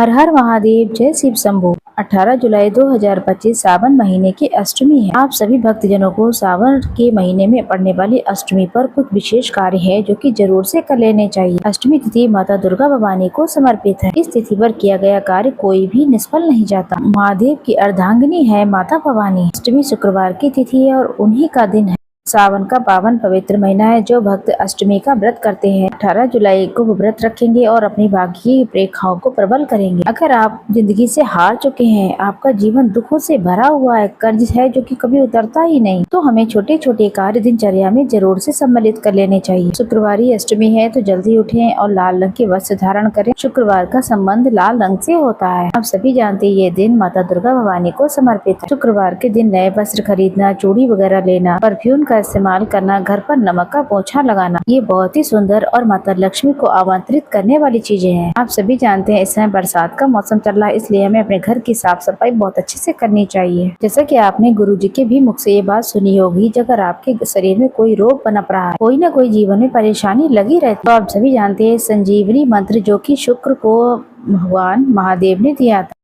हर हर महादेव, जय शिव शंभू। 18 जुलाई 2025 सावन महीने की अष्टमी है। आप सभी भक्तजनों को सावन के महीने में पड़ने वाली अष्टमी पर कुछ विशेष कार्य है जो कि जरूर से कर लेने चाहिए। अष्टमी तिथि माता दुर्गा भवानी को समर्पित है। इस तिथि पर किया गया कार्य कोई भी निष्फल नहीं जाता। महादेव की अर्धांगिनी है माता भवानी। अष्टमी शुक्रवार की तिथि है और उन्हीं का दिन है। सावन का पावन पवित्र महीना है। जो भक्त अष्टमी का व्रत करते हैं 18 जुलाई को वो व्रत रखेंगे और अपनी बाकी रेखाओं को प्रबल करेंगे। अगर आप जिंदगी से हार चुके हैं, आपका जीवन दुखों से भरा हुआ है, कर्ज है जो कि कभी उतरता ही नहीं, तो हमें छोटे छोटे कार्य दिनचर्या में जरूर से सम्मिलित कर लेने चाहिए। शुक्रवारी अष्टमी है तो जल्दी उठें और लाल रंग के वस्त्र धारण करें। शुक्रवार का संबंध लाल रंग से होता है। आप सभी जानते हैं ये दिन माता दुर्गा भवानी को समर्पित है। शुक्रवार के दिन नए वस्त्र खरीदना, चूड़ी वगैरह लेना, परफ्यूम का इस्तेमाल करना, घर पर नमक का पोछा लगाना, ये बहुत ही सुंदर और माता लक्ष्मी को आमंत्रित करने वाली चीजें हैं। आप सभी जानते हैं इस समय बरसात का मौसम चल रहा है, इसलिए हमें अपने घर की साफ सफाई बहुत अच्छे से करनी चाहिए। जैसा कि आपने गुरुजी के भी मुख से ये बात सुनी होगी, अगर आपके शरीर में कोई रोग पनप रहा है, कोई न कोई जीवन में परेशानी लगी रहती, तो आप सभी जानते हैं संजीवनी मंत्र जो कि शुक्र को भगवान महादेव ने दिया था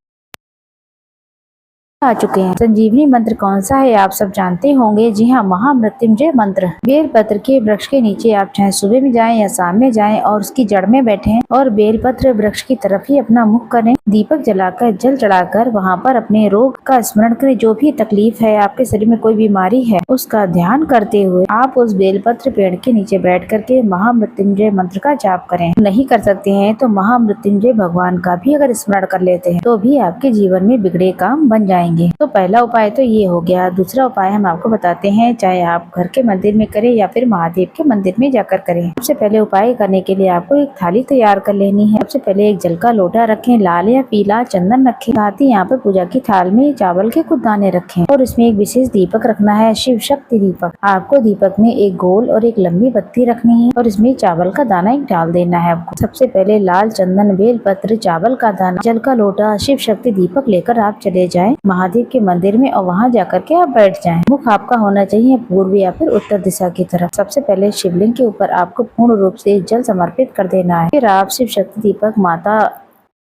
आ चुके हैं। संजीवनी मंत्र कौन सा है आप सब जानते होंगे। जी हाँ, महामृत्युंजय मंत्र। बेल पत्र के वृक्ष के नीचे आप चाहे सुबह में जाएं या शाम में जाएं और उसकी जड़ में बैठें और बेल पत्र वृक्ष की तरफ ही अपना मुख करें। दीपक जलाकर, जल चढ़ाकर वहाँ पर अपने रोग का स्मरण करें। जो भी तकलीफ है, आपके शरीर में कोई बीमारी है, उसका ध्यान करते हुए आप उस बेल पत्र पेड़ के नीचे बैठ करके महामृत्युंजय मंत्र का जाप करें। नहीं कर सकते हैं तो महामृत्युंजय भगवान का भी अगर स्मरण कर लेते हैं तो भी आपके जीवन में बिगड़े काम बन जाएंगे। तो पहला उपाय तो ये हो गया। दूसरा उपाय हम आपको बताते हैं, चाहे आप घर के मंदिर में करें या फिर महादेव के मंदिर में जाकर करें। सबसे पहले उपाय करने के लिए आपको एक थाली तैयार कर लेनी है। सबसे पहले एक जल का लोटा रखें, लाल या पीला चंदन रखें, साथ ही यहाँ पे पूजा की थाल में चावल के कुछ दाने रखें और इसमें एक विशेष दीपक रखना है, शिव शक्ति दीपक। आपको दीपक में एक गोल और एक लंबी बत्ती रखनी है और इसमें चावल का दाना एक डाल देना है आपको। सबसे पहले लाल चंदन, बेल पत्र, चावल का दाना, जल का लोटा, शिव शक्ति दीपक लेकर आप चले जाएं महादेव के मंदिर में और वहां जाकर के आप बैठ जाएं। मुख आपका होना चाहिए पूर्व या फिर उत्तर दिशा की तरफ। सबसे पहले शिवलिंग के ऊपर आपको पूर्ण रूप से जल समर्पित कर देना है। फिर आप शिव शक्ति दीपक, माता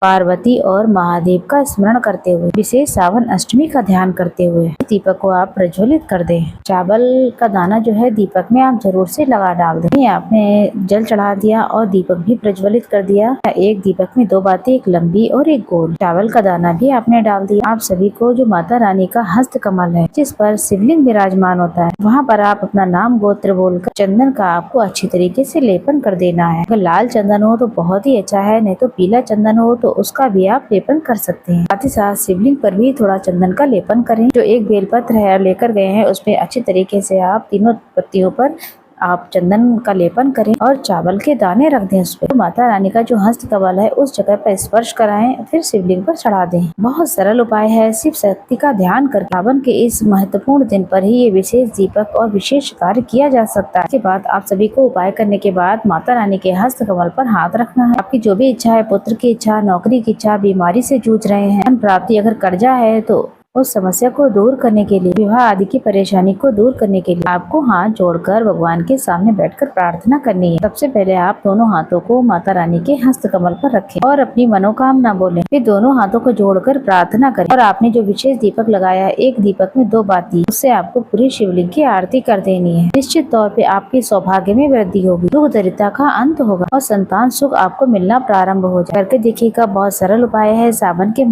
पार्वती और महादेव का स्मरण करते हुए, विशेष सावन अष्टमी का ध्यान करते हुए दीपक को आप प्रज्वलित कर दें। चावल का दाना जो है दीपक में आप जरूर से लगा डाल दें। आपने जल चढ़ा दिया और दीपक भी प्रज्वलित कर दिया। एक दीपक में दो बातें, एक लंबी और एक गोल। चावल का दाना भी आपने डाल दिया। आप सभी को जो माता रानी का हस्त कमल है जिस पर शिवलिंग विराजमान होता है, वहाँ पर आप अपना नाम गोत्र बोलकर चंदन का आपको अच्छी तरीके से लेपन कर देना है। अगर लाल चंदन हो तो बहुत ही अच्छा है, नहीं तो पीला चंदन हो तो उसका भी आप लेपन कर सकते हैं। साथ ही साथ शिवलिंग पर भी थोड़ा चंदन का लेपन करें। जो एक बेलपत्र है लेकर गए हैं उसमें अच्छी तरीके से आप तीनों पत्तियों पर आप चंदन का लेपन करें और चावल के दाने रख दें उस पर। तो माता रानी का जो हस्त कमल है उस जगह पर स्पर्श कराएं, फिर शिवलिंग पर चढ़ा दें। बहुत सरल उपाय है। शिव शक्ति का ध्यान कर सावन के इस महत्वपूर्ण दिन पर ही ये विशेष दीपक और विशेष कार्य किया जा सकता है। इसके बाद आप सभी को उपाय करने के बाद माता रानी के हस्त कमल पर हाथ रखना है। आपकी जो भी इच्छा है, पुत्र की इच्छा, नौकरी की इच्छा, बीमारी से जूझ रहे हैं, धन प्राप्ति, अगर कर्जा है तो उस समस्या को दूर करने के लिए, विवाह आदि की परेशानी को दूर करने के लिए आपको हाथ जोड़कर भगवान के सामने बैठकर प्रार्थना करनी है। सबसे पहले आप दोनों हाथों को माता रानी के हस्त कमल पर रखें और अपनी मनोकामना बोलें। फिर दोनों हाथों को जोड़कर प्रार्थना करें और आपने जो विशेष दीपक लगाया है, एक दीपक में दो बाती, उससे आपको पूरी शिवलिंग की आरती कर देनी है। निश्चित तौर पे आपके सौभाग्य में वृद्धि होगी, दुख दरिद्रता का अंत होगा और संतान सुख आपको मिलना प्रारंभ हो जाए। करके देखिएगा, बहुत सरल उपाय है। सावन के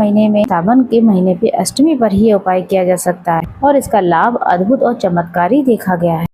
महीने पे अष्टमी पर ही उपाय किया जा सकता है और इसका लाभ अद्भुत और चमत्कारी देखा गया है।